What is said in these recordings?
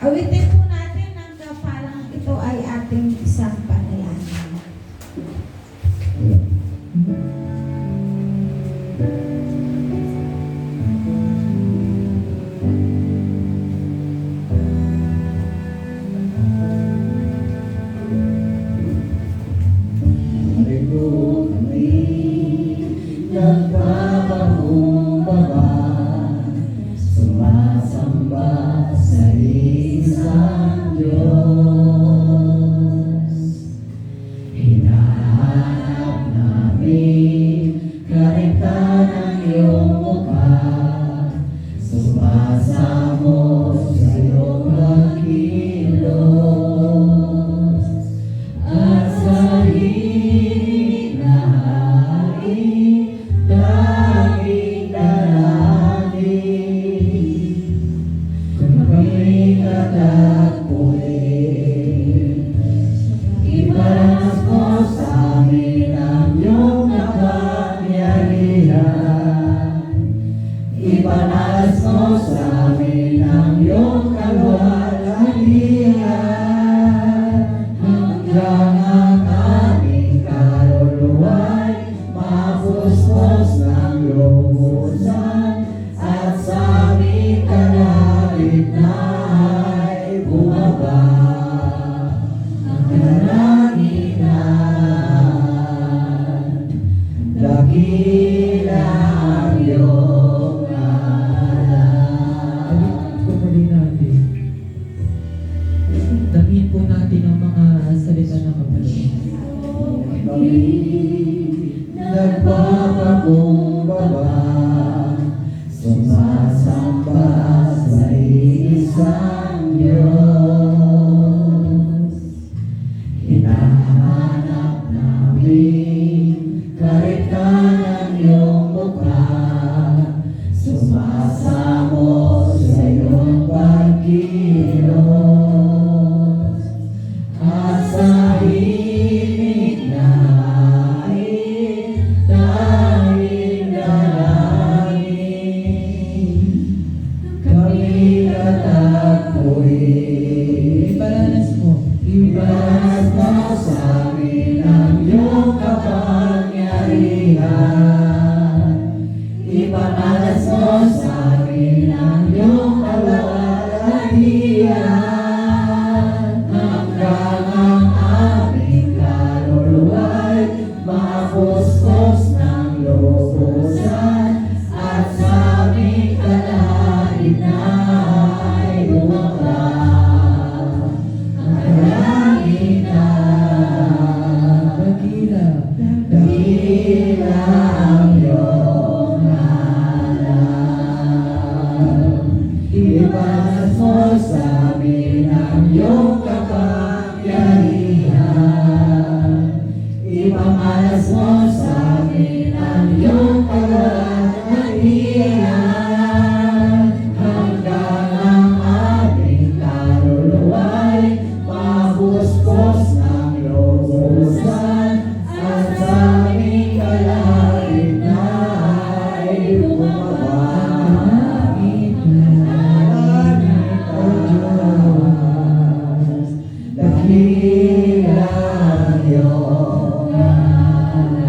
Awitin po natin hanggang parang ito ay ating isang panalangin. Ipanalas mo sa amin ang iyong kaluwalhatian, hanggang ang aming kaluluwa'y mapuspos ng lubusan, at sa aming kalagitnaan ay bumaba ang kalangitan. Dakila ang iyong Damihin po natin ang mga salita ng kapatid. Kami nagpapakumbaba, sumasamba sa isang Diyos. Hinahanap namin karitan ng iyong mukha, sumasamo sa iyong pagkilos. Iparanas mo sa amin ang iyong kapangyarihan. Iparanas mo sa amin ang iyong kaluwalhatian, hanggang ang aming kaluluwa'y mapuspos ng lubusan, at sa aming kalagitnaan ay bumaba Dakila ang iyong ngalan. Iparanas mo sa amin ang iyong kapangyarihan. Ipamalas mo sa amin ang iyong kaluwalhatian, hanggang ang aming kaluluwa'y mapuspos ng lubusan, at sa aming kalagitnaan ay bumaba ang Diyos. Dakila ang iyong ngalan.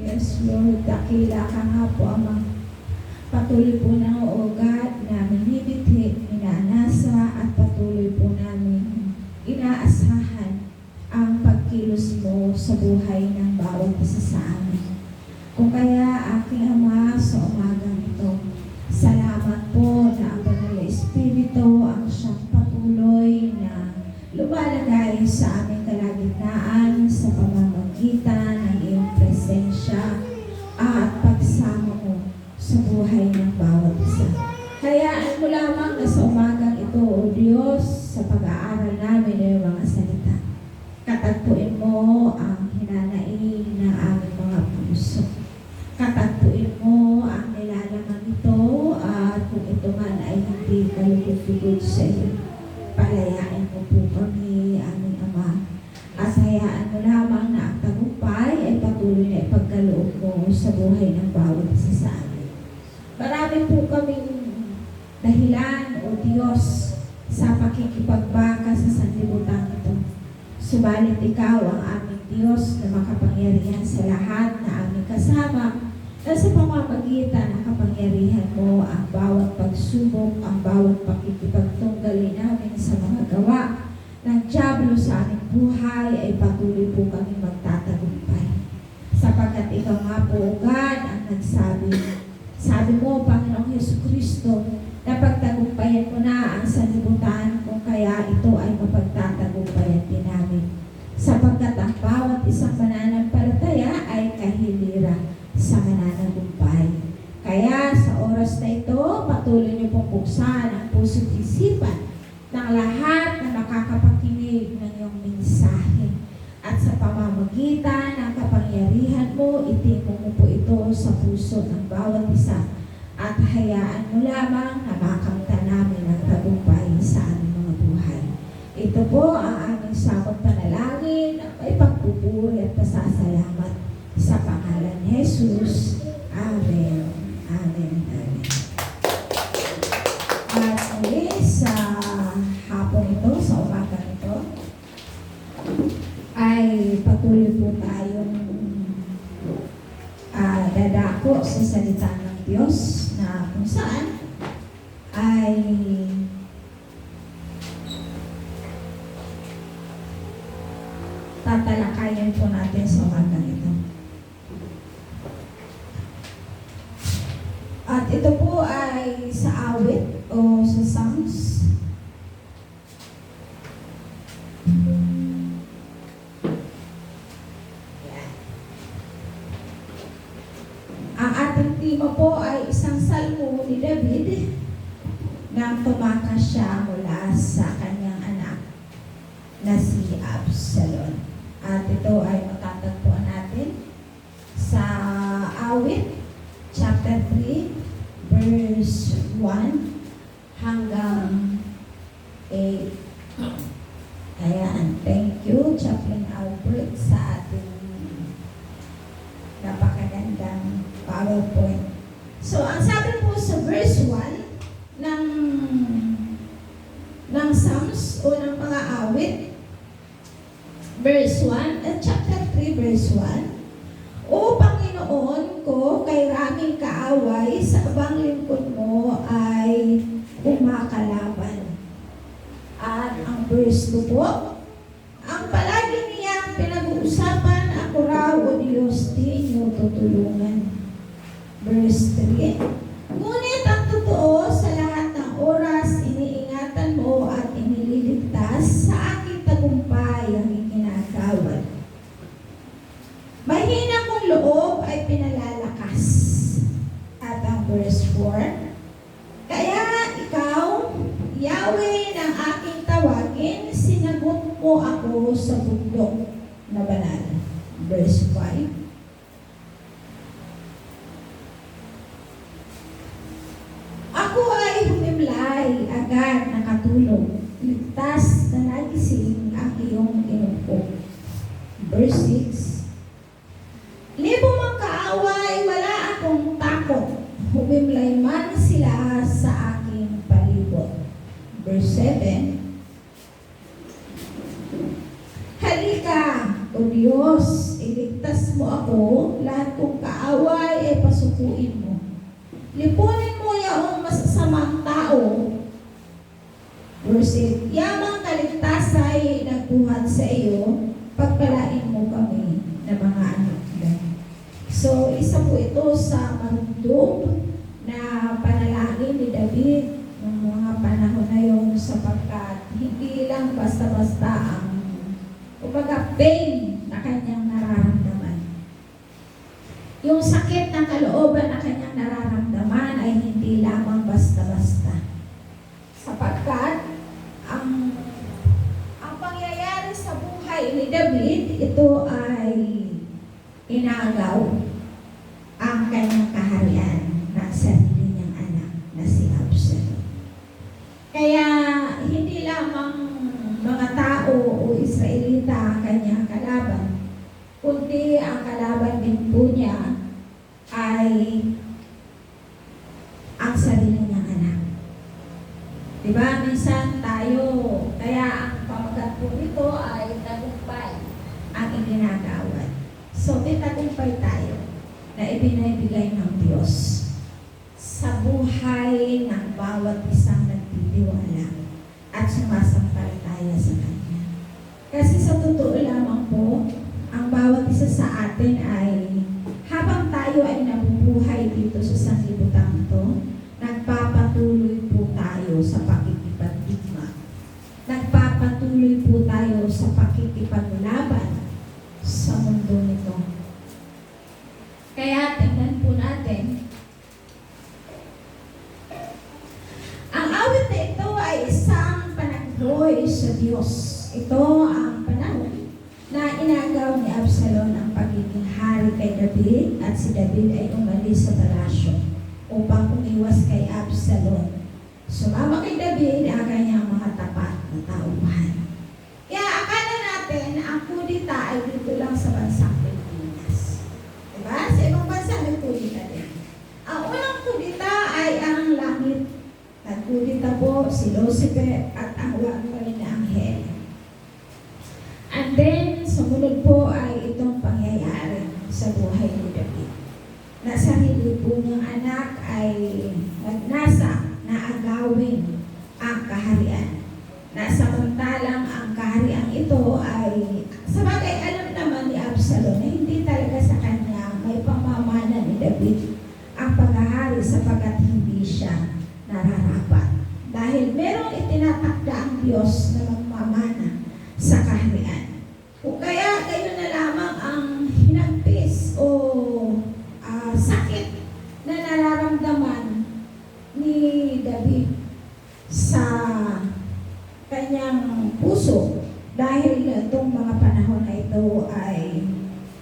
Yes, Lord, dakila ka nga po, Ama. Patuloy po ng ugat namin hinibithi, inaanasa, at patuloy po namin inaasahan ang pagkilos mo sa buhay ng bawat isa sa amin. Kung kaya, aking Ama, sa umagang ito, salamat po na ang Banal na Espiritu ang siyang patuloy na lumalagay sa aming kalagitnaan sa pamamagitan ng iyong presensya at pagsama mo sa buhay ng bawat isa. Hayaan mo lamang na sa umagang ito, O Diyos, sa pag-aaral namin ng mga salita, katagpuin mo ang hinanaing ng aming mga puso. Katagpuin mo ang nilalaman ito, at kung ito man ay hindi kalugod-lugod sa iyo, palayain mo po kami, aming Ama. At hayaan mo lamang na ang tagumpay ay patuloy na ipagkaloob mo sa buhay ng bawat isa sa amin. Marami po kaming dahilan sa pakikipagbaka sa sanlibutan ito. Subalit ikaw ang aming Diyos na makapangyarihan sa lahat na aming kasama, na sa pamamagitan ng kapangyarihan mo ang bawat pagsubok, ang bawat pakikipagtunggali namin sa mga gawa ng dyablo sa aming buhay ay patuloy po kami magtatagumpay. Sapagkat ikaw nga po, God, ang nagsabi. Sabi mo, Panginoong Jesucristo, na pagtagumpayan mo na ang sanlibutan kung kaya ito ay mapagtatagumpayan din namin. Sapagkat ang bawat isang mananampalataya ay kahiliran sa mananagumpay. Kaya sa oras na ito, patuloy niyo pong buksan ang puso't isipan ng lahat na makakapakinig ng iyong mensahe. At sa pamamagitan ng kapangyarihan mo, itingo mo po ito sa puso ng bawat isa. At hayaan mo lamang na makamtan namin ang tagumpay sa aming mga buhay. Ito po ang aming sakot panalangin na may pagpupuri at pasasalamat sa pangalan ni Jesus. Amen. Amen. Amen. At muli sa hapon ito, sa umaga ito, ay patuloy po tayong dadako sa salita ng Diyos na kung saan ay tatalakayan po natin sa umaga ito. At ito po ay sa awit o sa Psalms. Ang ating tema po ay isang salmo ni David nang tumakas siya mula sa kanyang anak na si Absalom. At ito ay matatagpuan natin sa awit chapter 3 verse 1 hanggang 8. Ayan, thank you Chaplain Albert sa ating napakagandang PowerPoint. So, ang sabi po sa verse 1 ng Psalms o ng mga awit, verse 1, at chapter 3, verse 1, O Panginoon ko, kay raming kaaway, sa abang lingkod mo ay umakalaban. At ang verse 2 po, ang palagi niyang pinag-uusapan, ako raw o Diyos, di niyo tutulungan. Verse 3, ngunit ang totoo sa lahat ng oras, iniingatan mo at inililigtas sa aking tagumpay ang ikinagawad. Mahina kong loob ay pinalalakas. At ang verse 4, kaya ikaw, Yahweh, ng aking tawagin, sinagot mo ako sa bundok na banal. Verse 5, ako ay humimlay, agad nakatulog, ligtas na nagising ang iyong inupo. Verse 6, libo mang kaaway, wala akong takot, humimlay man sila sa aking palibot. Verse 7, halika, O Diyos, iligtas mo ako, lahat kong kaaway ay pasukuin mo. Lipunin mo yaong masasamang tao. Verse 8, yamang kaligtasay nagbuhat sa iyo, pagpalain mo kami na mga anak mo. So, isa po ito sa marundong na panalangin ni David ng mga panahon na yun, sapagkat hindi lang basta-basta ang pain na kanyang nararamdaman. Yung sakit ng kalooban na kanyang nararamdaman ay hindi lamang basta-basta. Sapagkat ang pangyayari sa buhay ni David, ito ay inagaw ang kanyang kaharian ng sarili niyang anak na si Absalom. Kaya hindi lamang mga tao o Israelita ang kanyang kalaban, kundi ang kalaban din po niya ay ang sarili niyang anak. Diba? Minsan tayo aming ginagawad. So, may tagumpay tayo na ibinibigay ng Diyos sa buhay ng bawat isang nagtitiwala at sumasampalataya sa Kanya. Kasi sa totoo lamang po, ang bawat isa sa atin ay habang tayo ay nabubuhay dito sa sanlibutan ito, nagpapatuloy po tayo sa pakikipagdigma. Nagpapatuloy po tayo sa pakikipaglaban sa mundo nito. Kaya tingnan po natin, ang awit na ito ay isang panaghoy sa Diyos. Ito ang panahon na inagaw ni Absalom ang pagiging hari kay David at si David ay umalis sa palasyo upang umiwas kay Absalom. Sumama kay David ang kanyang mga tapat na tauhan. Kaya akala natin ang kudita ay dito lang sa bansang Pilipinas. Diba? Sa ibang bansa may kudita din. Ang unang kudita ay ang langit. Nagkudita po si Lucifer at ang wangway na anghel. And then, sumunod po ay itong pangyayari sa buhay ni David. Na sarili po niyang anak ay nagnasa na agawin ang kaharian. Na samantalang ang kaharian ito ay, sabagay alam naman ni Absalom na hindi talaga sa kanya may pamamana ni David ang paghahari sapagkat hindi siya nararapat. Dahil merong itinatakda ang Diyos na magmamana sa kaharian. O kaya kayo na lamang ang hinagpis o sakit na nararamdaman ni David sa kanyang puso dahil itong mga panahon na ito ay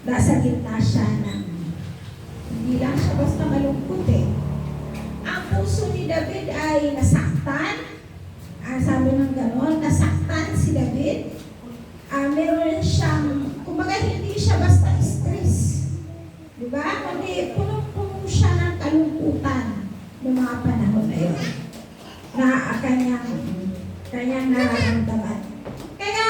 nasa gitna siya ng hindi lang siya basta malungkot eh. Ang puso ni David ay nasaktan. Sabi ng gano'n, nasaktan si David. Meron siyang, kumbaga hindi siya basta stress. Diba? Kundi punong-puno siya ng kalungkutan ng mga panahon na yun na kanyang nararamdaman. Kaya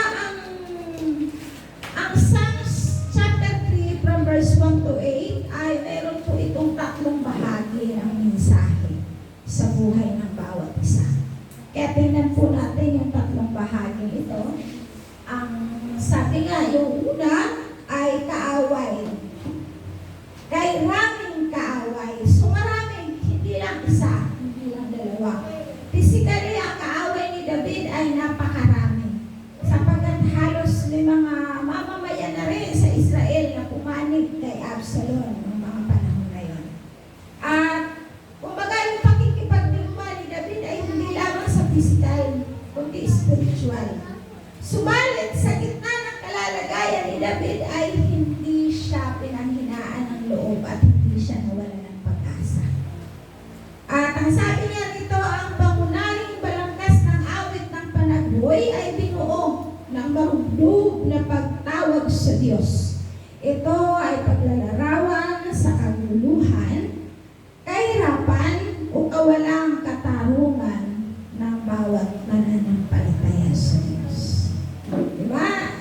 ang Psalms chapter 3 from verse 1 to 8 ay meron po itong tatlong bahagi ng mensahe sa buhay ng bawat isa. Kaya tingnan po natin yung tatlong bahagi ito. Ang sabi nga, yung una ay kaaway. Kay raming kaaway. So maraming, hindi lang isa, hindi lang dalawa. Physically, ang kaaway ni David ay napakarami. Sapagkat halos may mga mamamayan na rin sa Israel na pumanig kay Absalom ng mga panahon na yun. At kumbaga yung pakikipagdigma ni David ay hindi lamang sa physical, kundi spiritual. Subalit sa gitna ng kalalagayan ni David ay hindi siya pinanghinaan ng loob at hindi siya nawala ng pag-asa. At ang sabi niya nito, ang pangunahing balangkas ng awit ng panaghoy ay binuo ng marubdob na pagtawag sa Diyos. Ito ay paglalarawan sa kaguluhan, kahirapan o kawalang katarungan ng bawat mananampalataya sa Diyos. Diba?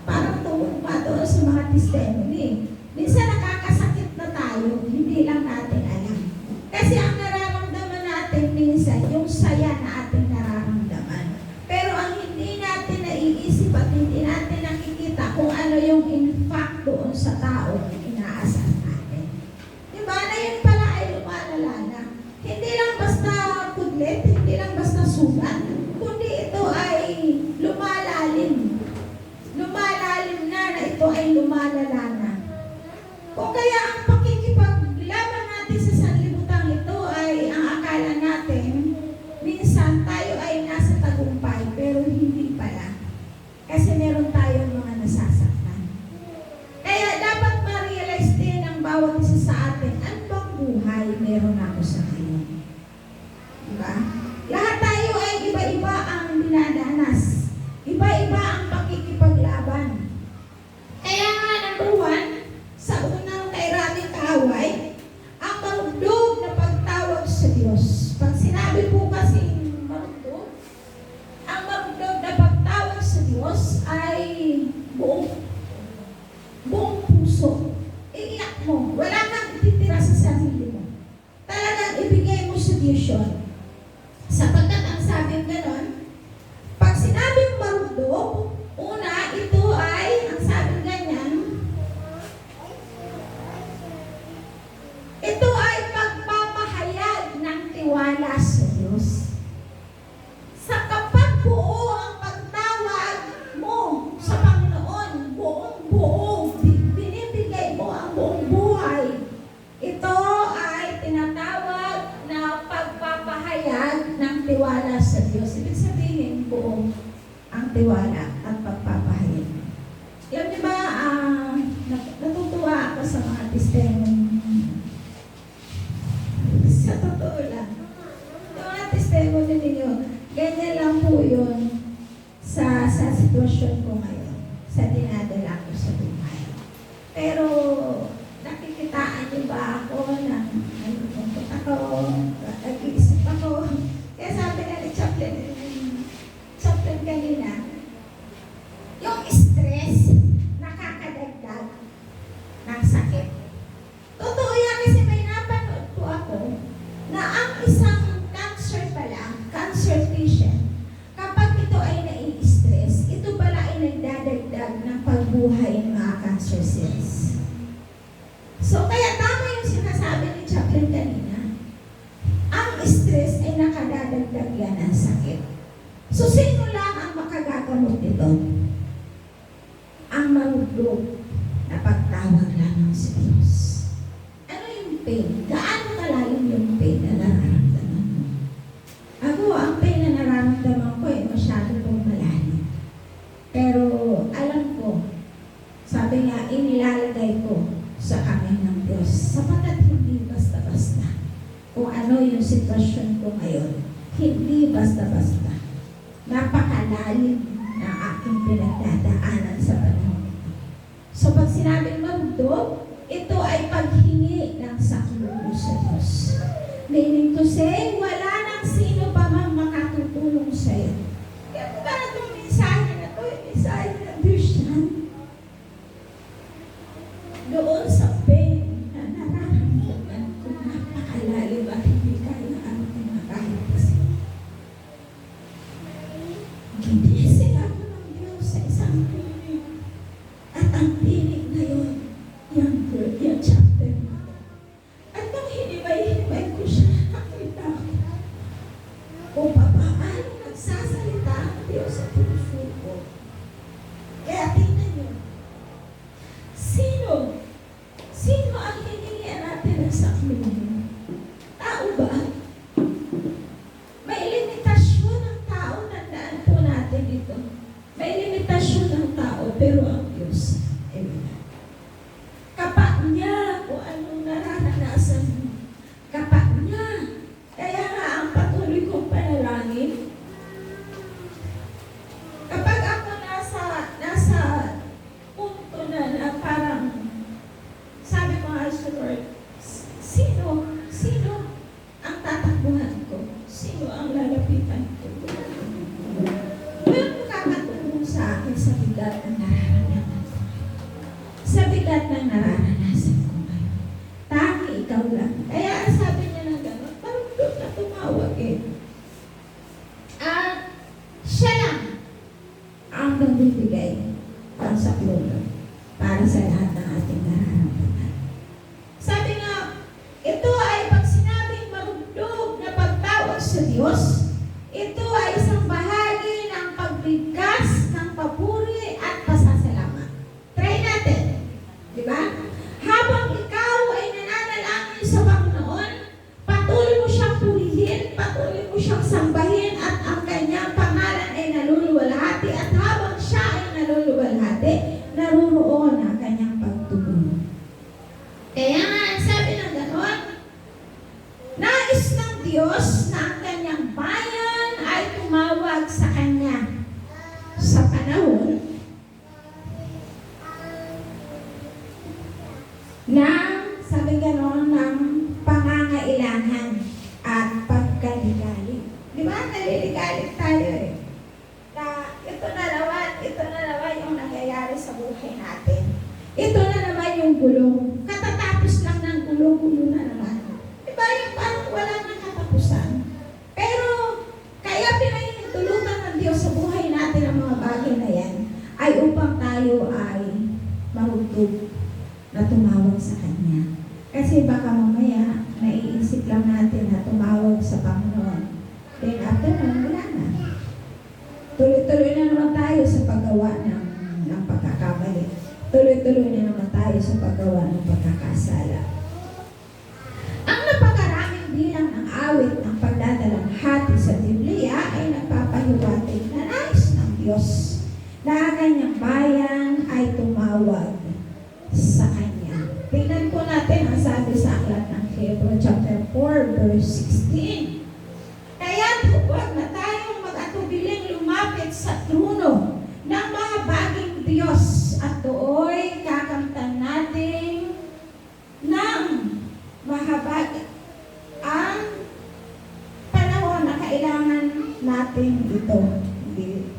Parang tumugma doon sa mga testimony. Minsan nakakasakit na tayo, hindi lang natin alam. Kasi ang nararamdaman natin minsan, yung saya na ating nararamdaman. Pero ang hindi natin naiisip at hindi natin nakikita kung ano yung impact doon sa tao na inaasar natin. Diba? Na yun pala ay lumalala na. Hindi lang basta kudlit, hindi lang basta sugat, kundi ito ay lumalalim. Lumalalim na ito ay lumalala na. Kung kaya ang pakikipaglaban natin sa sanlibutan ito ay ang akala natin, minsan tayo ay nasa tagumpay, pero hindi pala. Kasi meron tayong mga nasasaktan. Kaya dapat ma-realize din ng bawat isa sa atin, ano bang buhay meron ako sa ngayon? Diba? Lahat tayo ay iba-iba ang dinadanas. Iba-iba ang pakikipaglaban. Kaya nga, number 1, sitwasyon. Sapagkat ang sabi ganon, pag sinabing marudok, una, ito ay, ang sabi ganyan, ito ay pagpapahayag ng tiwala sa Diyos. Sa kapag buo ang pagtawag mo sa Panginoon, buong-buo, binibigay mo ang buong buhay, ito ay tinatawag na pagpapahayag ng tiwala sa Diyos. Ibig sabihin, buo ang tiwala at pagpapahayag. Alam niyo ba, natutuwa ako sa mga testimony. Sa totoo lang, yung mga testimony ninyo, ganyan lang po yun sa sitwasyon ko ngayon, sa dinadala ko sa buhay. Pero, nakikitaan niyo ba ako na nalulungkot ako, nag-iisip ako. Kaya sabi nga ni Chaplain kanina, yung stress, nakakadagdag ng sakit. Totoo yan kasi may napanood po ako na ang isang cancer pala, cancer patient, kapag ito ay nai-stress, ito pala ay nagdadagdag ng pagbuhay ng mga cancer cells. So, kaya tama yung sinasabi ni Chaplain kanina, ang stress ay nakadadagdag yan ng sakit. So, sino lang ang makagagamot nito? Ang marudok na pagtawag lamang sa Diyos. Ano yung pain? Gaano kalalim yung pain na nararamdaman mo? Ako, ang pain na nararamdaman ko ay masyado pong malalim. Pero, alam ko, sabi nga, inilalagay ko sa kamay ng Diyos. Sapagkat hindi basta-basta. Kung ano yung sitwasyon ko ngayon, hindi basta-basta. Napakalalim na aking pinagdadaanan sa panahon ito. So pag sinabing magdog, ito ay paghingi ng saklolo sa Diyos. Meaning to say, wala nang sino pa mang makatutulong sa'yo. Kaya ba itong mensahe na ito, yung mensahe ng Diyos yan? Doon sa pain na nararamdaman ko, napakalalim at hindi kaya ating makahipis. Ginising ako ng Diyos sa isang tinig. At ang tinig na yun, yung chapter na yun. At nung hinimay-himay ko siya, nakita ko kung paano nagsasalita ang Diyos sa puso ko. Kaya tingnan nyo, Sino ang hiningian natin ng saklolo? Tao ba? May limitasyon ng tao, tandaan po natin ito. May limitasyon ng tao, pero ang Diyos ay wala. Kapag niya kung anong nararanasan mo, kapag niya, kaya nga ang patuloy kong panalangin, kapag ako nasa punto na parang sabi ko nga sa Lord, sino ang tatakbuhan ko? Sino ang lalapitan ko? Walang makakatulong sa akin sa bigat ng nararamdaman ko. Sa bigat ng nararanasan ko ngayon. Tangi ikaw lang. Kaya sabi niya na gano'n, parang doon na tumawag eh. At siya lang ang nagbibigay ng saklolo para sa lahat ng ating nararamdaman. Sabi nga, ito ay pag sinabing marundog na pagtawag sa Diyos, ito ay isang bahagi ng pagbigkas ng papuri at pasasalamat. Try natin. Di ba? Habang ikaw ay nananalangin sa Panginoon, patuloy mo siyang purihin, patuloy mo siyang sambahin, at ang kanyang pangalan ay naluluwalhati. At habang siya ay naluluwalhati, naruroon ang kanyang pagtugon. Kaya nga, sabi ng gano'n, nais ng Diyos na ang kanyang bayan ay tumawag sa kanya sa panahon ng, sabi gano'n, ng pangangailangan at pagkaligalig. Di ba? Naliligalig tayo eh. Na ito na naman yung nangyayari sa buhay natin. Ito na naman yung gulong. Katatapos lang ng gulo na naman. Diba yung parang wala nang katapusan? ay upang tayo ay marutog na tumawag sa Kanya. Kasi baka mamaya, naiisip lang natin na tumawag sa Panginoon. Then after nun, wala na. Tuloy-tuloy na naman tayo sa paggawa ng pagkakamali. Tuloy-tuloy na naman tayo sa paggawa ng pagkakasala. Ang napakaraming bilang ng awit ng pagdadalamhati sa Biblia ay nagpapahiwatig na nais ng Diyos na ang kanyang bayan ay tumawag sa Kanya. Tingnan po natin ang sabi sa aklat ng Hebrew chapter 4 verse 16. Kaya huwag na tayong mag-atubiling lumapit sa trono ng mahabaging Diyos at dooy kakamtan natin ng mahabag ang panahon na kailangan natin ito. Hindi.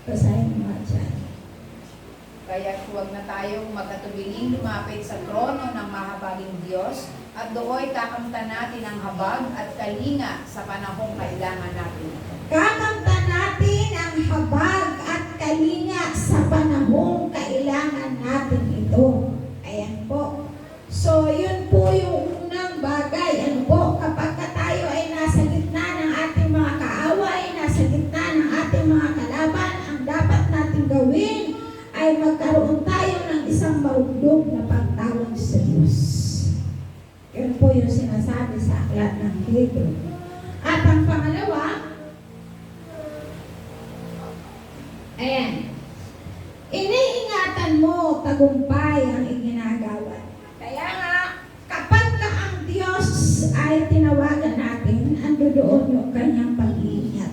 Basahin mo dyan. Kaya huwag na tayong magkatubiling lumapit sa trono ng mahabaging Diyos at dooy kakamtan natin ang habag at kalinga sa panahong kailangan natin. Kakamtan natin ang habag at kalinga sa panahong kailangan natin ito. Ayan po. So, yun po yung unang bagay. Ano po? Kapag tayo ay nasa gitna ng ating mga kaaway, nasa gitna ng ating mga kalaban, ang dapat natin gawin ay magkaroon tayo ng isang marugdog na pagtawag sa Diyos. Yun po yung sinasabi sa aklat ng Hebrew. At ang pangalawa, ayan, iniingatan mo tagumpay ang iginagawa. Kaya nga, kapag ka ang Diyos ay tinawagan natin, ando doon yung kanyang pag-iingat.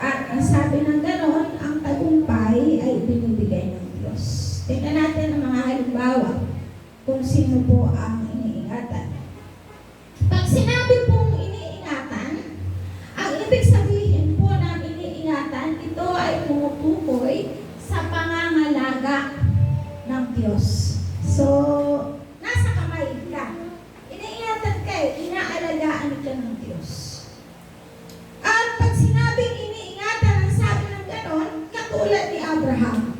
At ang sabi ng ganon, ang tagumpay ay binibigay ng Diyos. Tingnan natin ang mga halimbawa kung sino po ang iniingatan. Pag sinabi pong iniingatan, ang ibig sabihin po ng iniingatan, ito ay tumutukoy sa pangangalaga ng Diyos. So, nasa kamay ka. Iniingatan ka, inaalagaan ka ng Diyos. At pag sinabing iniingatan, ang sabi ng ganon, katulad ni Abraham.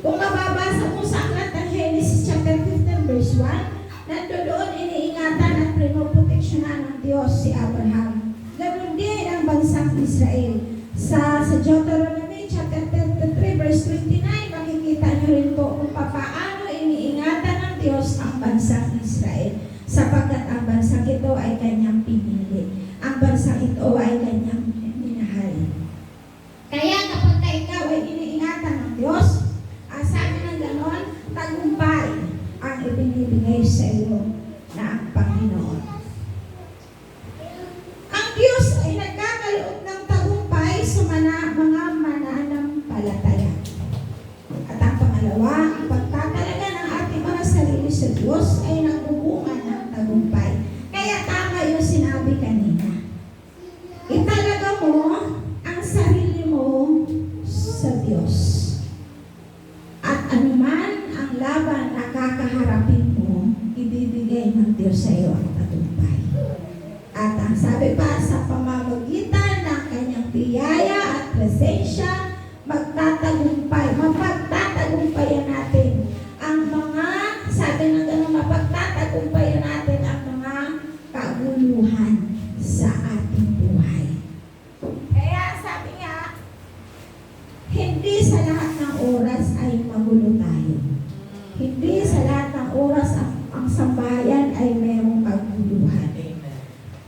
Kung mababasa mo sa aklat ng Genesis chapter 15 verse 1, nandoon iniingatan at pinoproteksyonan ng Diyos si Abraham. Ganon din ang bansang Israel. Sa Deuteronomy chapter 33 verse 29, makikita niyo rin po kung paano iniingatan ng Diyos ang bansang Israel. Sapagkat ang bansang ito ay kanyang pinili. Ang bansang ito ay kanyang minahal. Kaya kapag ikaw ay iniingatan ng Diyos, ang sabi ng ganon, tagumpay ang ibinibigay sa iyo na ang Panginoon. Ang Diyos ay nagkakaloob ng tagumpay sa mga mananampalataya. At ang pangalawa, ang pagtatalaga ng ating mga sarili sa Diyos ay nagbubunga ng tagumpay. Kaya tama yung sinabi kanina. Italaga mo ang sarili mo sa Diyos. At anuman ang laban na kakaharapin mo, ibibigay ng Diyos sa iyo ang tagumpay. At ang sabi pa, sa pamamagitan ng kanyang biyaya at presensya, mapagtatagumpayan natin ang mga, sabi ng gano'n, mapagtatagumpayan natin ang mga kaguluhan sa ating buhay. Kaya sabi nga, hindi sa lahat ng oras ay magulo tayo. Hindi sa lahat ng oras ang sambahayan ay mayroong kaguluhan.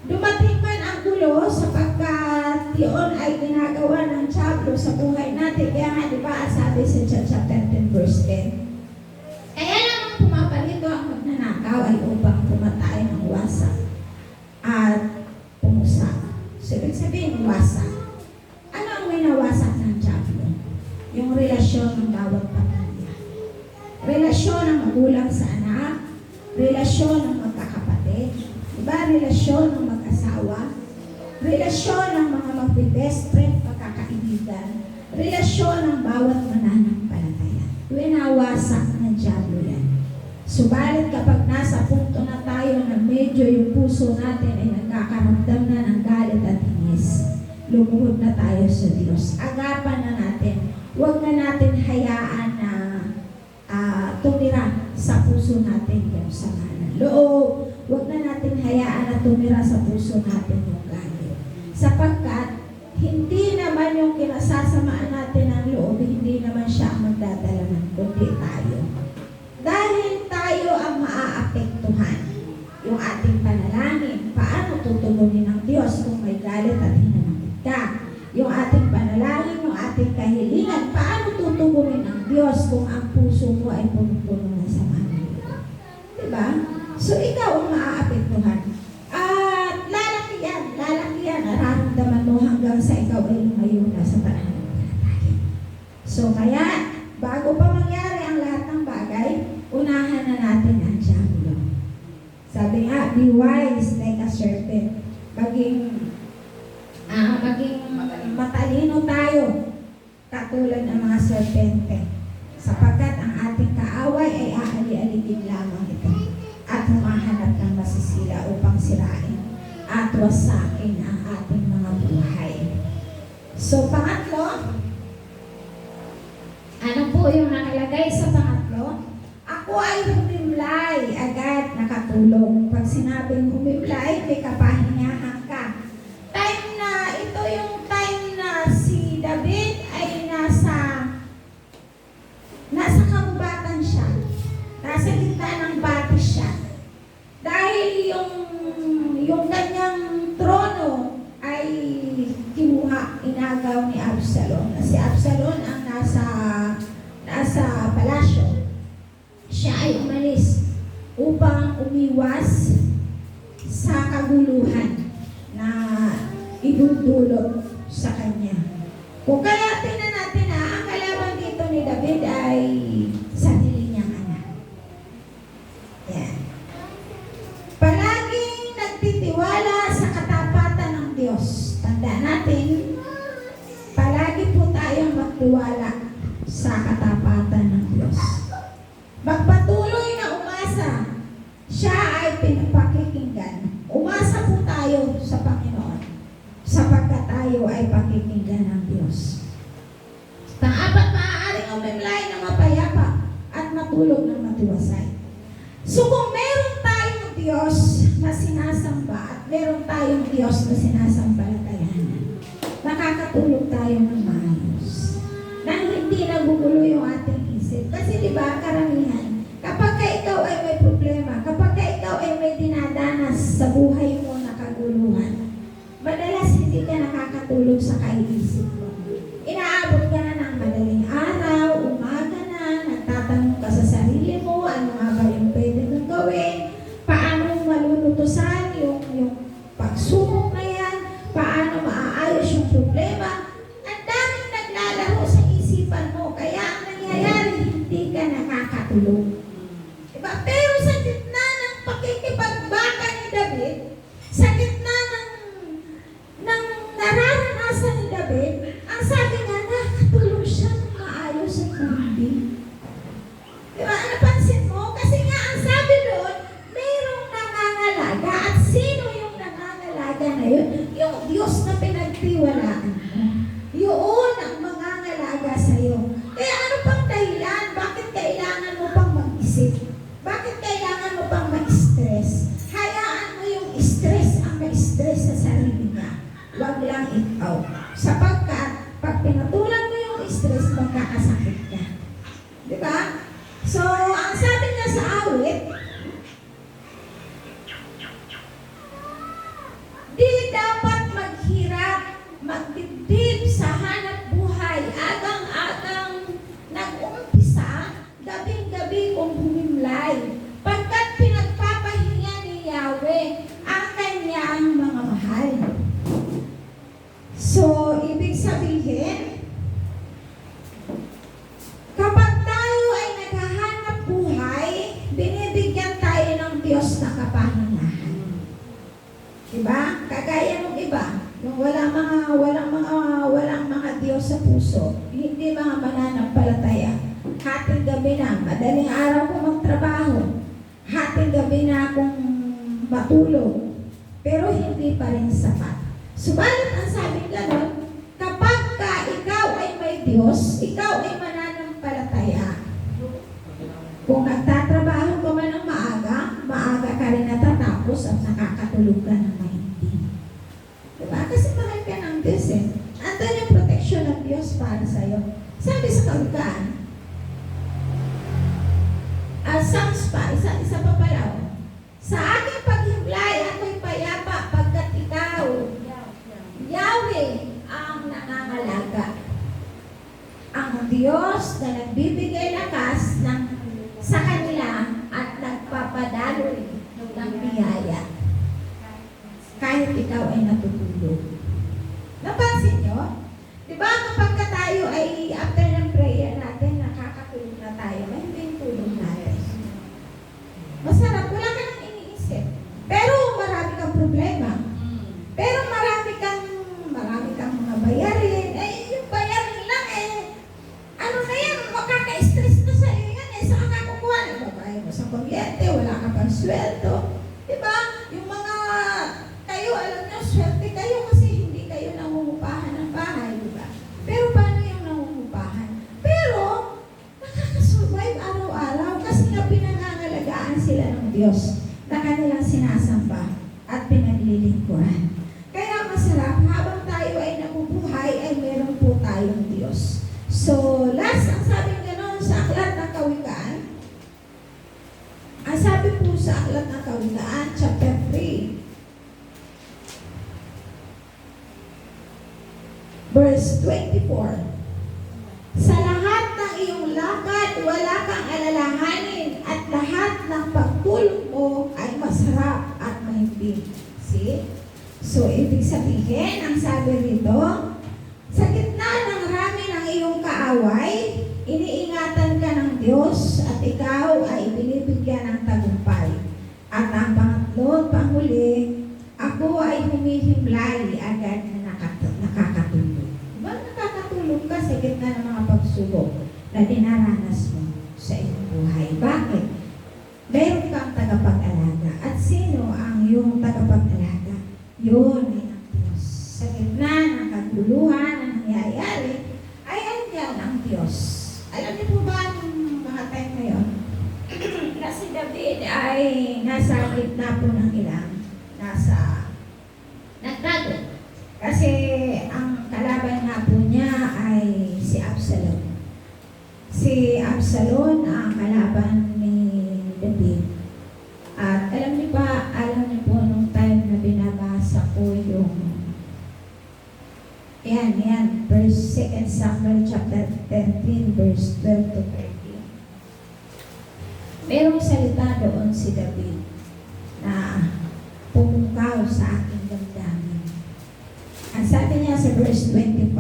Dumating man ang gulo sapagkat yun ay ginagawa ng Diablo sa buhay natin. Kaya nga, di ba, sabi sa John chapter 10 verse 10, kaya naman pumapalito ang magnanakaw ay upang pumatay ng wasak at pumusak. So, ibig sabihin, wasak. Ano ang winawasak ng Diablo? Yung relasyon ng bawat pamilya. Relasyon ng magulang sa anak, relasyon ng magkakapatid, diba? Relasyon ng mag-asawa, relasyon ng mga mag-best friend, pagkakaibigan, relasyon ng bawat mananampalataya. Winawasak ng Diablo yan. Subalit kapag nasa punto na tayo na medyo yung puso natin ay nagkakaramdam na ng galit at hingis, lumuhod na tayo sa Diyos. Agapan na natin. huwag na natin hayaan na tumira sa puso natin yung sama ng loob. Huwag na natin hayaan na tumira sa puso natin yung galit. Sapagkat, hindi naman yung kinasasamaan natin ng loob, hindi naman siya ang magdadala ng kundi tayo. Dahil tayo ang maaapektuhan. Yung ating panalangin, paano tutugunin ng Diyos kung may galit at hinanakit ka? Yung ating panalangin, yung ating kahilingan, paano tutugunin ng Diyos kung ang puso mo ay puno-puno ng sama ng loob? Diba? So, ikaw ang maaapektuhan. At lalaki yan, nararamdaman mo hanggang sa ikaw ay lumayo na sa pananampalataya. So, kaya, bago pa mangyari ang lahat ng bagay, unahan na natin ang diablo. Sabi nga, be wise like a serpent. Maging matalino tayo, katulad ng mga serpente. Sapagkat ang ating kaaway ay aali-aligid lamang ito at humahanap ng masisila upang sirain at wasakin ang ating mga buhay. So, pangatlo, ano po yung nakalagay sa pangatlo? Ako ay humimlay, agad nakatulong. Pag sinabing humimlay, may kapahingahan ka. Time na, ito yung time na si David ay nasa kagubatan siya. Nasa gitna ng bati siya. Dahil yung kanyang trono ay kinuha, inagaw ni Absalom. Si Absalom ang nasa palasyo. Siya ay umalis upang umiwas sa kaguluhan na idudulot sa kanya. Kung kaya tingnan natin na ang kalaban dito ni David ay sarili niyang anak. Yan. Palaging nagtitiwala sa katapatan ng Diyos. Tandaan natin, palagi po tayong magtiwala sa katapatan ng Diyos. Magpatuloy na umasa, siya ay pinapakikinggan. Umasa po tayo sa Panginoon sapagkat tayo ay pakikinggan ng Diyos. Pang-apat, maaaring umimlay na mapayapa at matulog ng matiwasay. So kung meron tayong Diyos na sinasamba at meron tayong Diyos na sinasampalatayanan, makakatulog tayo ng maayos. Nang hindi nagugulo yung ating isip. Kasi di ba karamihan, kapag ikaw ay may problema, kapag ikaw ay may dinadanas sa buhay mo na kaguluhan, madalas hindi ka nakakatulog sa kaiisip mo. Inaabot ka na ng madaling araw, umaga na, nagtatanong ka sa sarili mo, ano nga ba yung pwede mong gawin, paano malulutusan yung pagsubok na yan, paano maaayos yung problema. Ang daming naglalaro sa isipan mo, kaya ang nangyayari, hindi ka nakakatulog. Diba? Pero sa gitna ng pakikipagbaka ni David, sa gitna ng nararanasan ni David, ang sabi niya, nakatulog siya ng maayos at mahimbing. Diba? Napansin mo? Kasi nga ang sabi doon, mayroong nangangalaga. At sino yung nangangalaga na yun? Yung Diyos na pinagtiwalaan mo. Yun ang mangangalaga sa'yo. Kaya ano pang dahilan? Bakit kailangan mo pang mag-isip? Bakit kailangan mo pang mag-stress? Hayaan mo yung stress ang ma-stress sa sarili niya. Huwag lang ikaw. Sapagkat, pag pinatulan mo yung stress, magkakasakit ka. Diba? So, ang sabi niya sa awit, di dapat maghirap, magdibdib sa hanap buhay, agang-agang nag-umpisa, gabing-gabi kung humimlay, pagkat pinagpapahinga ni Yahweh ang kanyang mga mahal. So, ibig sabihin, kapag tayo ay naghahanap buhay, binibigyan tayo ng Diyos na kapahingahan. Diba? Kagaya ng iba, yung walang mga Diyos sa puso, hindi mga mananampalataya. Hating gabi na, madaling araw ko magtrabaho. Hating gabi na akong matulog. Pero hindi pa rin sapat. Subalit ang sabi gano'n, kapag ikaw ay may Diyos, ikaw ay mananampalataya. Kung nagtatrabaho ka man ng maaga, maaga ka rin natatapos at nakakatulog ka ng mahindi. Diba? Kasi mahal ka ng Diyos eh. Andun yung protection ng Diyos para sa'yo. Sabi sa Kawikaan, Psalms pa, isa pa pala. Sa aking paghimlay, ako'y payapa pagkat ikaw, Yahweh, ang nangangalaga. Ang Diyos na nagbibigay lakas sa kanila at nagpapadaloy ng biyaya. Kahit ikaw ay natutulog. Napansin nyo? Diba kapag tayo ay after ng prayer natin, nakakatulog na tayo, may hindi yung tulog natin. Masarap, wala ka nang iniisip. Pero marami kang problema. Pero marami kang mga bayarin. Eh, yung bayarin lang ano na yan, makaka-stress na sa'yo yan saan ka kukuha? Babayad mo sa kuryente, wala ka pang sweldo. Diba? Yung mga, kayo, alam nyo, swerte kayo kasi hindi kayo nangungupahan ng bahay, diba? Pero paano yung nangungupahan? Pero, nakakasurvive araw-araw kasi nga pinangangalagaan sila ng Diyos na kanilang sinasamba at pinaglilingkuran. Kaya masarap, habang tayo ay nabubuhay, ay meron po tayong Diyos. So, last, ang sabi gano'n sa Aklat ng Kawikaan, ang sabi po sa Aklat ng Kawikaan, chapter 3, verse 24, sa lahat ng iyong lakad, wala kang alalahanin at lahat ng pagtulog mo ay masarap at mahimbing. See? So, ibig sabihin, ang sabi rito, sa gitna ng rami ng iyong kaaway, iniingatan ka ng Diyos at ikaw ay binibigyan ng tagumpay. At ang pangatlo, panghuli, ako ay humihimlay agad na nakakatulog. Diba nakakatulog ka sa gitna ng mga pagsubok na dinaranas mo sa iyong buhay? Bakit? Meron kang tagapag-alaga. At sino ang iyong tagapag-alaga? Yun ay ang Diyos. Sa gitna ng kaguluhan na nangyayari, ay andyan ang Diyos. Alam niyo po ba nung mga time na yun? Na si David ay nasa gitna po ng ilang, nagtago. Kasi ang kalaban nga po niya ay si Absalom. Si Absalom ang kalaban ni David. At alam niyo po nung time na binabasa ko yung yan, verse 2 Samuel chapter 13, verse 12 to 13. Merong salita doon si David na pumungkaw sa aking damdamin. Ang sabi niya sa verse 26,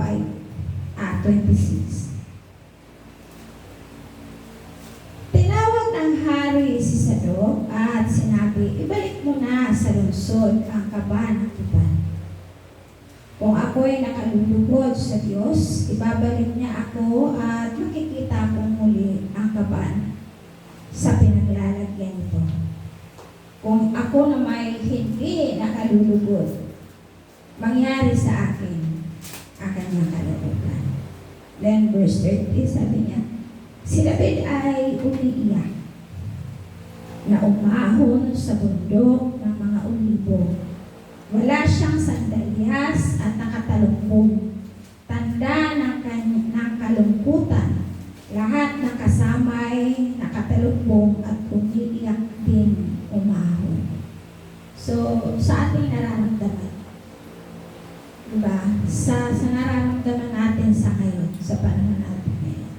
tinawag ng hari si Sadok at sinabi, ibalik mo na sa lungsod ang kaba ng tuban. Kung ako'y nakalulugod sa Diyos, ibabalik niya ako at makikita kong muli ang kaban sa pinaglalagyan nito. Kung ako na may hindi nakalulugod, mangyari sa akin ang kanyang kalooban. Then verse 30, sabi niya, si David ay umiiyak na umahon sa bundok ng mga olibo. Wala siyang sandalyas at nakatalungkong. Tanda ng kalungkutan. Lahat ng kasamay nakatalungkong at umiiyak din umahon. So, sa ating nararamdaman, diba? Sa nararamdaman natin sa ngayon, sa panahon natin ngayon.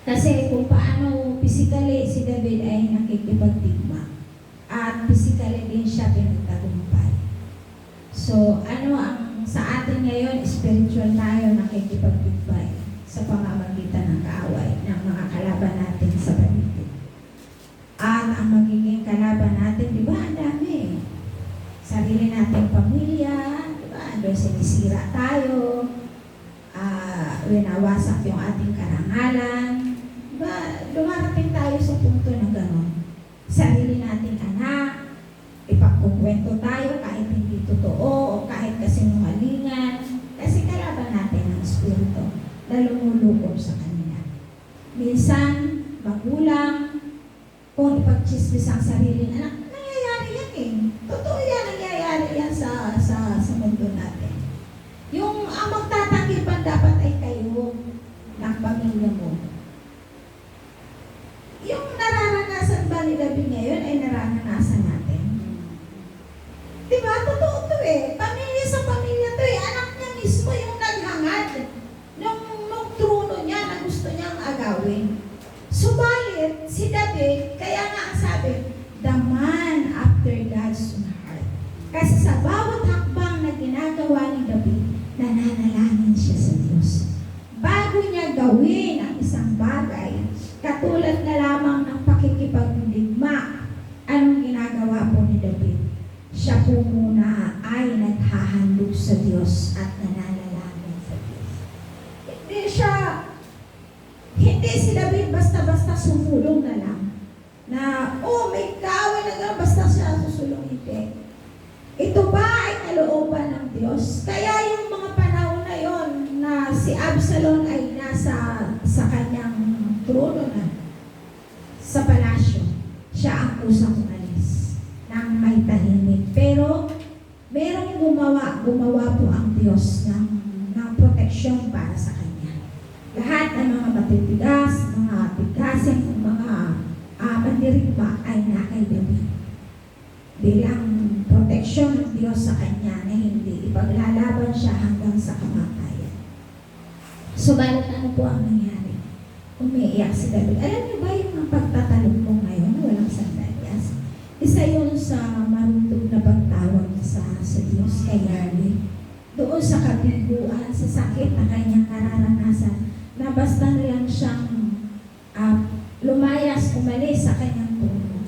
Kasi kung paano physically si David ay nakikipagdigma at physically din siya pinagtagumpay. So, ano ang sa atin ngayon, spiritual tayo nakikipagdigma sa pamamagitan ng kaaway ng mga kalaban natin sa paligid. At ang magiging kalaban natin, di ba, ang dami. Sarili nating pamilya, di ba, doon sinisira tayo, winawasak yung ating karangalan, di ba, dumarating tayo sa punto na gano'n. Sarili nating anak, ipagkukwento tayo kahit hindi totoo o kahit kasinungalingan, kasi kalaban natin ang espiritu. na lumulukod sa kanila. Minsan, magulang, kung ipagchismis ang sariling anak, nangyayari yan eh. Totoo yan, nangyayari yan sa mundo natin. Yung ang magtatagipan dapat ay kayo ng pamilya mo. Yung nararanasan ba ni David ngayon ay nararanasan natin. Diba? Totoo to eh. Pamilya sa pamilya to eh. Anak niya mismo yung naghangad nung trono niya na gusto niyang agawin. Subalit, si David, kaya nga ang sabi, the man after God's own heart. Kasi sa bawat hakbang na ginagawa ni David, nananalangin siya sa Diyos. Bago niya gawin ang isang bagay, katulad na lamang ng pakikipagdigma, anong ginagawa po ni David? Siya po muna ay naghahandog sa Diyos at nananalangin sa Diyos. Hindi si David basta-basta sumulong na lang. Na, may kaaway na gano'n, basta siya susulong, hindi. Ito ba ay kalooban ng Diyos? Kaya yung mga panahon na yon na si Absalom ay nasa sa kanyang trono na, sa palasyo, siya ang kusang umalis nang may tahimik. Pero merong gumawa po ang Diyos ng proteksyon para sa kanya. Lahat ng mga matitigas, mga tigasin, mga mandirigma ay nakay David. Bilang proteksyon ng Diyos sa kanya na hindi ipaglalaban siya hanggang sa kamatayan. Subalit ano po ang nangyari? Umiiyak si David. Alam niyo ba yung mga pagtatalog mo ngayon na walang sandalyas? Isa yun sa marunong na pagtawag sa Diyos kay Yahweh. Doon sa kabiguan, sa sakit na kanyang nararanasan, na basta na lang siyang lumayas, umalis sa kanyang trono.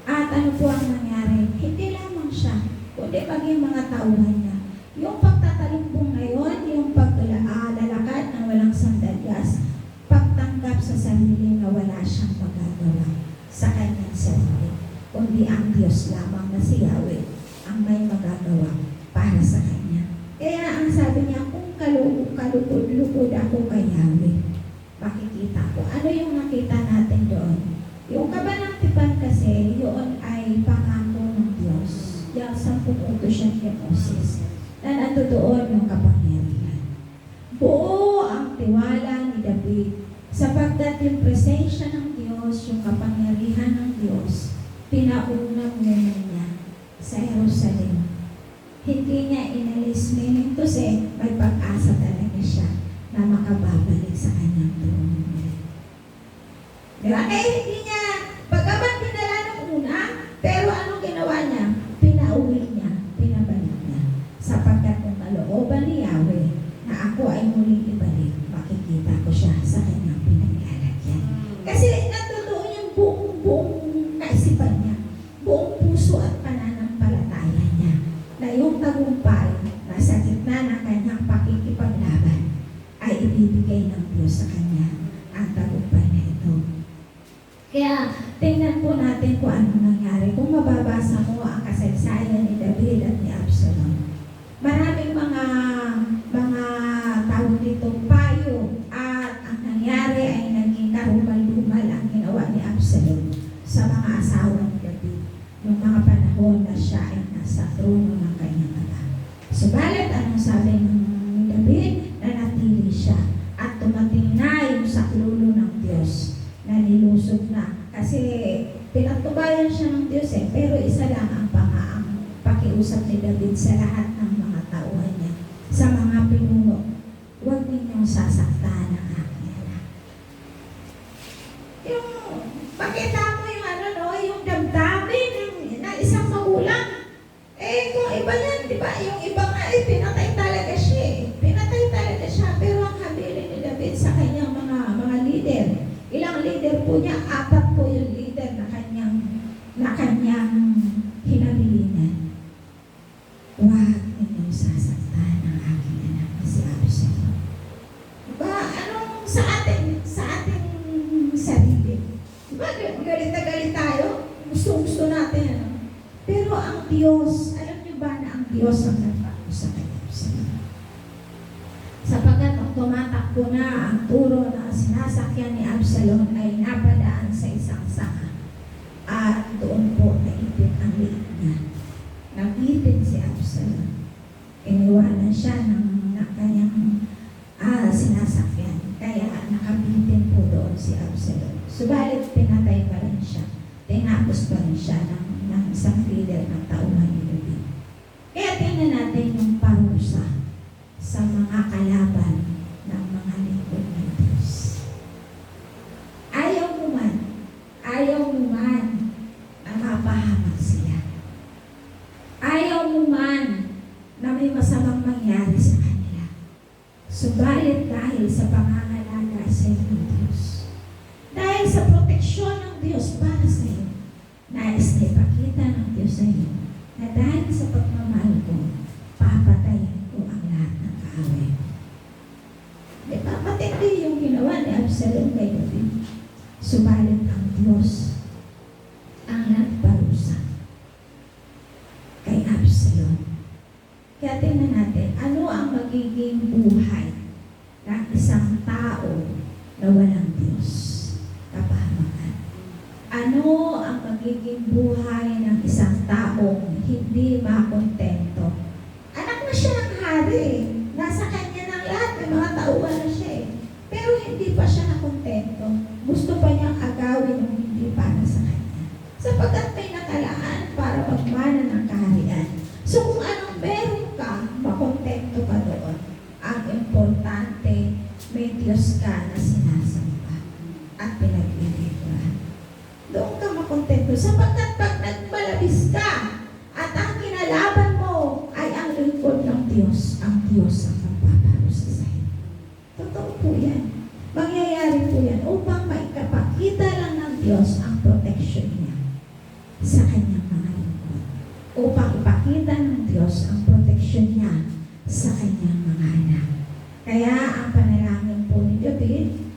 At ano po ang nangyari? Hindi lamang siya, kundi maging mga tauhan niya. Yung pagtatalumpong ngayon, yung paglalakad ng walang sandalyas, pagtanggap sa sarili na wala siyang magagawa sa kanyang sarili. Kundi ang Diyos lamang na si Yahweh ang may magagawa para sa kanya. Kaya ang sabi niya, kung kalukod-lukod ako kay Yahweh, makikita ko. Ano yung nakita natin doon? Yung kabanang-tipan kasi, yun ay pangako ng Diyos. Yung 10 utos siya kay Moses, na nandoon yung kapangyarihan. Buo ang tiwala ni David, sapagkat yung presensya ng Diyos, yung kapangyarihan ng Diyos, pinaunang muna niya sa Jerusalem. Hindi niya inalis, meaning to say, may pag-asa talaga siya na makababalik sa kanyang trono. Diba? Hindi niya, pagkaban dinala ng una, pero anong ginawa niya? Pinauwi niya, pinabalik niya. Sapagkat kung kalooban ni Yahweh na ako ay muling ibalik, makikita ko siya sa kanyang pinaglalagyan. Kasi natutuon yung buong kaisipan niya, buong puso at pananampalataya niya, na yung tagumpay na sa gitna ng kanyang pakikipaglaban ay ibibigay ng Diyos sa kanya ang tagumpay na ito. Kaya tingnan po natin kung ano nangyari. Kung mababasa mo ang kasaysayan ni David at ni Absalom, maraming mga tawag dito payo, at ang nangyari ay naging karumal-dumal ang ginawa ni Absalom sa mga asawa ni David noong mga panahon na siya ay nasa trono ng kanyang ama. Subalit, anong sabi ni David? Nanatili siya at tumating na yung saklulo ng Diyos na nilusog na. Kasi pinatubayan siya ng Diyos pero isa lang ang pakiusap ni David sa lahat ng mga tauhan niya, sa mga pinuno, huwag ninyong sasaktan ang aking anak. Yung, pakita mo yung damdamin ng isang magulang. Kung iba yan, di ba? Yung iba nga, pinatay talaga siya. Pinatay talaga siya. Pero ang habilin ni David sa kanyang mga leader, ilang leader po niya? 4 po yung leader na kanyang hinabilinan. Huwag ninyong sasaktan ang aking anak na si Absalom. Diba? Anong sa ating sarili? Diba? Galit na galit tayo. Gusto natin. Pero ang Diyos, alam niyo ba na ang Diyos ang nagbago sa kanya? Sapagkat ang tumatakbo ako na ang turo na sinasakyan ni Absalom ay napadaan sa isang sanga. At doon po naipit ang liit niya. Nabitin si Absalom. Iniwanan siya ng kanyang sinasakyan. Kaya nakabitin po doon si Absalom. Subalit pinatay pa rin siya. Tinapos pa rin siya ng isang leader ng tauhan ni David. Kaya tingnan natin yung parusa sa mga kalaban ng mga lingkod ng Diyos. Ayaw mo man na mapahamak sila. Ayaw mo man na may masamang mangyari sa kanila. Subalit dahil sa pangangalaga sa iyo ng Diyos, dahil sa proteksyon ng Diyos para sa iyo, nais na ipakita ng Diyos sa iyo na dahil sa pagmamahal ko, papatayin ko ang lahat ng kaaway. Di ba? Matindi yung ginawa ni Absalom kay David. Subalit ang Diyos ang nagparusa kay Absalom. Kaya tingnan natin, ano ang magiging buhay ng isang tao na walang Diyos? Kapahamakan. Ano ang magiging buhay ng isang taong hindi makontento? Anak na siya ng hari. Nasa kanya ng lahat, ng mga tauhan na siya eh. Pero hindi pa siya nakontento. Gusto pa niyang agawin yung hindi para sa kanya. Sapagkat may nakalaan para magmana ng kaharian. So kung anong meron ka, makontento ka doon. Ang importante, may Diyos ka na sinasamba at pinaglilingkuran. Doon ka makontento. Sapagkat pag nagmalabis ka at ang kinalaban mo ay ang lingkod ng Diyos, ang Diyos ang magpaparusa sa iyo. Totoo po yan. Mangyayari po yan upang maikapakita lang ng Diyos ang protection niya sa kanyang mga lingkod. Upang ipakita ng Diyos ang protection niya sa kanyang mga anak. Kaya ang panalangin po ni David,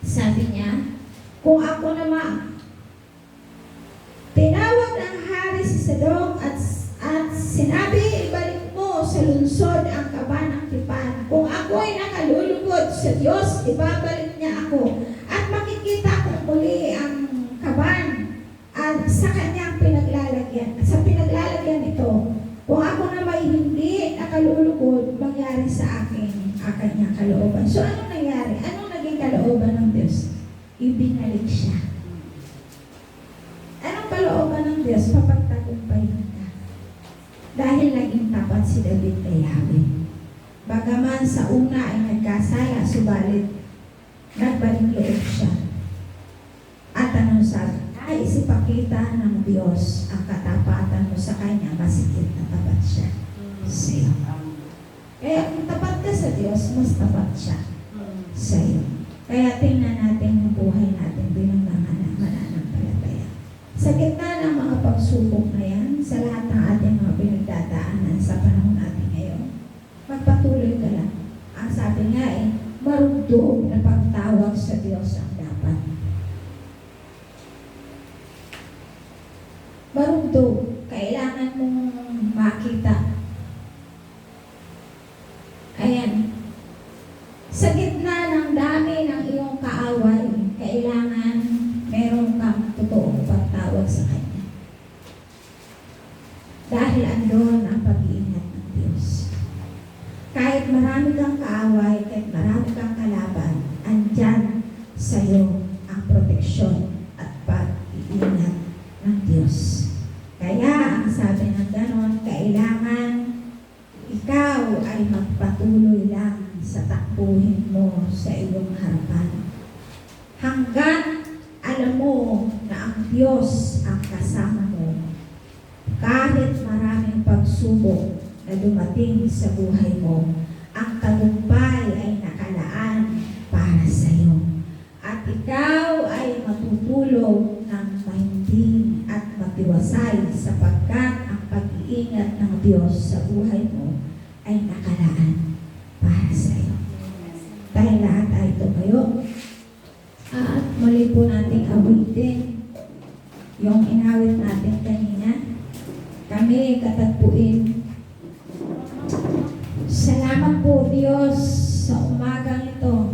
sabi niya, kung ako naman tinawag ng hari si Sadok at sinabi, ibalik mo sa lungsod ang kaban ng tipan. Kung ako'y nakalulugod sa Diyos, ibabalik niya ako. At makikita ko muli ang kaban at sa kanyang pinaglalagyan. Sa pinaglalagyan ito, kung ako na may hindi nakalulugod, mangyari sa akin ang kanyang kalooban. So anong nangyari? Anong naging kalooban ng Diyos? Ibinalik siya. Anong kalooban ng Diyos? Papagtagumpayin ka. Dahil naging tapat si David kay Yahweh. Bagaman sa una ay nagkasala, subalit nagbalik loob siya. At anong sabi? Ay isipakita ng Diyos ang katapatan mo sa Kanya, masigit na tapat siya sa iyo. Kaya kung tapat ka sa Diyos, mas tapat siya sa iyo. Kaya tingnan natin yung buhay natin bilang mga mananampalataya. Sa gitna ng mga pagsubok na yan, sa lahat ng ating mga pinagdadaanan sa panahon natin ngayon, magpatuloy ka lang. Ang sabi nga marugdog na pagtawag sa Diyos ang dapat. Marugdog, kailangan mong makita. Ayan. Sa gitna ng dami ng iyong kaaway, kailangan meron kang totoong pagtawag sa Kanya. Dahil andun ang pag-iingat ng Diyos. Kahit marami kang kaaway, kahit marami kang kalaban, andyan sa iyo ang proteksyon at pag-iingat ng Diyos. Kaya, ang sabi ng ganon, kailangan ikaw ay magpatuloy lang sa takbuhin mo sa iyong harapan. Hanggang alam mo na ang Diyos ang kasama mo. Kahit maraming pagsubok na dumating sa buhay mo, ang tagumpay ay nakalaan para sa iyo. At ikaw ay matutulog ng mahinding at matiwasay sapagkat ang pag-iingat ng Diyos sa buhay mo ay nakalaan para sa iyo. Dahil lahat ay tumayo. At muli po nating awitin yung inawit natin kanina. Kami katagpuin. Salamat po Diyos sa umagang ito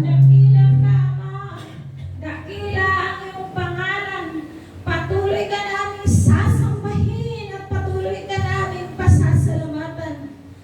Dakila ka, Ama. Dakila ang iyong pangalan. Patuloy ka naming sasambahin at patuloy ka naming pasasalamatan.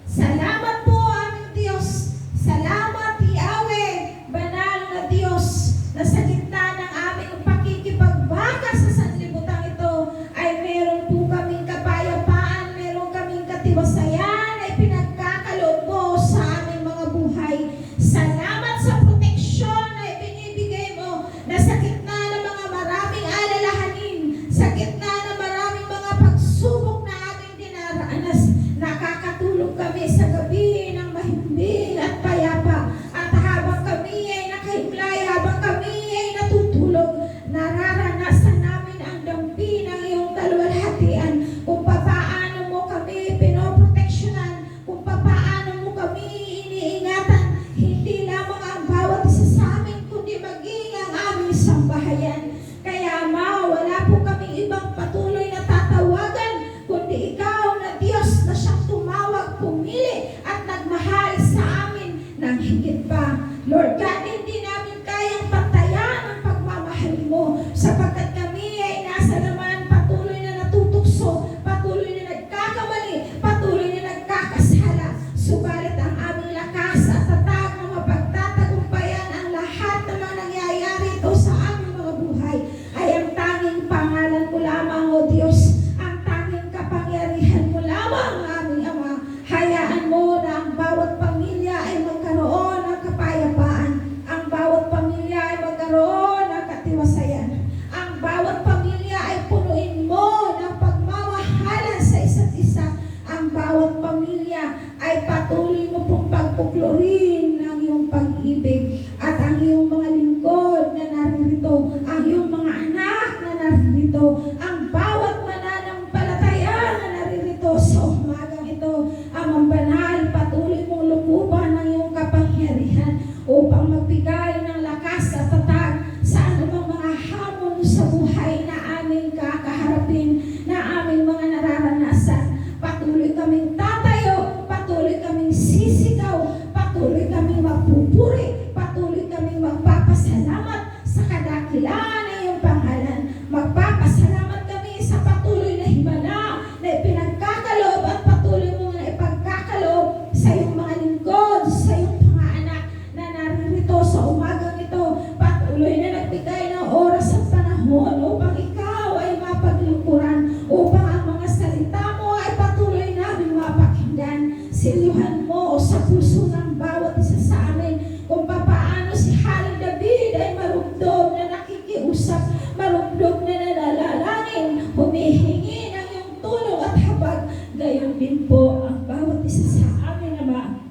Salamat po aming Diyos. Salamat, Yahweh, banal na Diyos, na sa gitna ng aming pakikipagbaka sa sanlibutan ito ay meron po kaming kapayapaan, meron kaming katiwasayan ay pinagkakaloob mo sa aming mga buhay. Salamat sa proteksyon na ibinibigay mo na sa gitna ng mga maraming alalahanin, sa gitna ng maraming mga pagsubok na aming dinaranas, nakakatulog kami sa gabi ng mahimbing at payapa. At habang kami ay nakahimlay, habang kami ay natutulog, nararanasan namin ang dampi ng iyong kaluwalhatian, kung papaano mo kami pinoproteksyonan, kung papaano mo kami iniingatan, hindi lamang ang bawat isa sa amin, kundi maging ang aming sambahayan. Kaya Ama, wala po kami ibang patuloy na tatawagan, kundi ikaw na Diyos na siyang tumawag, pumili at nagmahal sa amin ng higit pa. Lord God, hindi namin kayang pantayan ang pagmamahal mo, sapagkat kami ay nasa laman, patuloy na natutukso, patuloy na nagkakamali, patuloy na nagkakasala. Subalit ang aming lakas at tatag na mapagtatagumpayan ang lahat ng mga nangyayari ito sa aming mga buhay ay ang tanging pangalan mo lamang, O Diyos, ang tanging kapangyarihan mo lamang, aming Ama. Hayaan mo na ang bawat pamilya ay magkaroon ng kapayapaan, ang bawat pamilya ay magkaroon ng katiwasayan, ang bawat pamilya ay punuin mo ng pagmamahalan sa isa't isa, ang bawat pamilya ay patuloy mo pong pagpuklurin ng iyong pag-ibig, at ang iyong mga lingkod na naririto, ang iyong mga anak na naririto, ang bawat mananampalataya na naririto sa umagang ito, Amang banal, patuloy mong lukuban ng iyong kapangyarihan upang magbigay ng lakas at tatag sa anumang mga hamon sa buhay na aming kakaharapin, na aming mga nararanasan. Patuloy kaming tatayo, patuloy kaming sisigaw, patuloy kaming magpupuri, patuloy kaming magpapasalamat sa kadakilaan ng iyong pangalan. Magpapasalamat kami sa patuloy na himala na ipinagkakaloob at patuloy mo na ipagkakaloob sa iyong mga lingkod, sa iyong mga anak na naririto sa umagang ito. Patuloy na nagbigay ng oras at panahon upang ikaw ay mapaglingkuran, upang ang mga salita mo ay patuloy namin mapakinggan. Silyuhan mo sa puso ng bawat isa sa amin kung papaano si Haring David ay marumdom na nakikiusap, marumdom na nalalangin, humihingi ng iyong tulong at habag. Gayon din po ang bawat isa sa amin, Ama.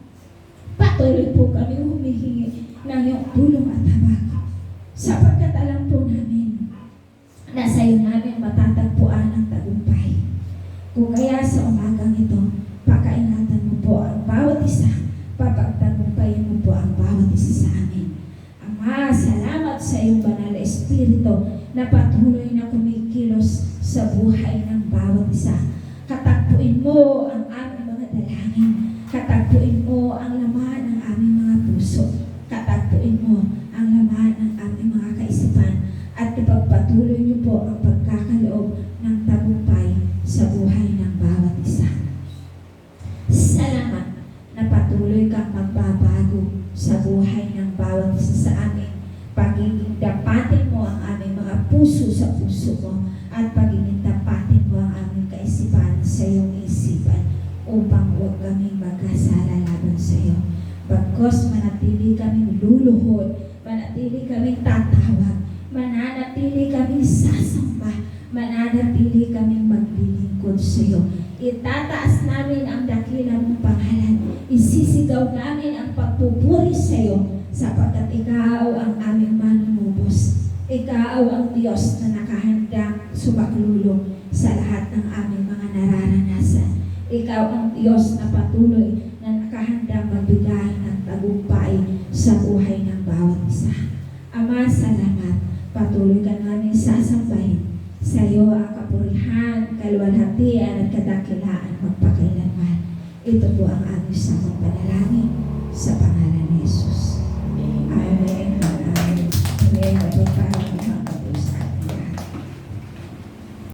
Patuloy po kami humihingi ng iyong tulong at habag, sapagkat alam po namin na sa iyo namin matatagpuan ang tagumpay. Kung kaya sa umagang ito, pakaingatan mo po ang bawat isa, papagtagumpayan mo po ang bawat isa sa amin. Ama, salamat sa iyong banal na Espiritu na patuloy na kumikilos sa buhay ng bawat isa. Katagpuin mo ang aming mga dalangin, katagpuin mo ang laman ng aming mga puso, katagpuin mo ang laman ng aming mga kaisipan, at ipagpatuloy niyo po ang pagkakaloob ng tagumpay sa buhay ng bawat isa. Salamat na patuloy kang magbabago sa buhay ng bawat isa sa amin. Pagiging dapatin mo ang aming mga puso sa puso mo, at pagiging dapatin mo ang aming kaisipan sa iyong isipan, upang huwag kaming magkasala laban sa iyo. Bagkos manatili kaming luluhod, manatili kaming tatawag, mananatili kaming sasamba, mananatili kaming maglilingkod sa iyo. Itataas namin ang dakila mong pangalan, isisigaw namin ang pagpupuri sa iyo, sapagkat ikaw ang aming manunubos. Ikaw ang Diyos na nakahandang sumaklulong sa lahat ng aming mga nararanasan. ikaw ang Diyos na patuloy na nakahandang magbigay ng tagumpay sa buhay ng bawat isa. Ama, salamat. Patuloy ka namin sasambahin. Sa iyo ang kapurihan, kaluwalhatian at kadakilaan magpakailanman. Ito po ang aming samang panalangin sa pangalan ni Jesus. Amen. Amen. Amen.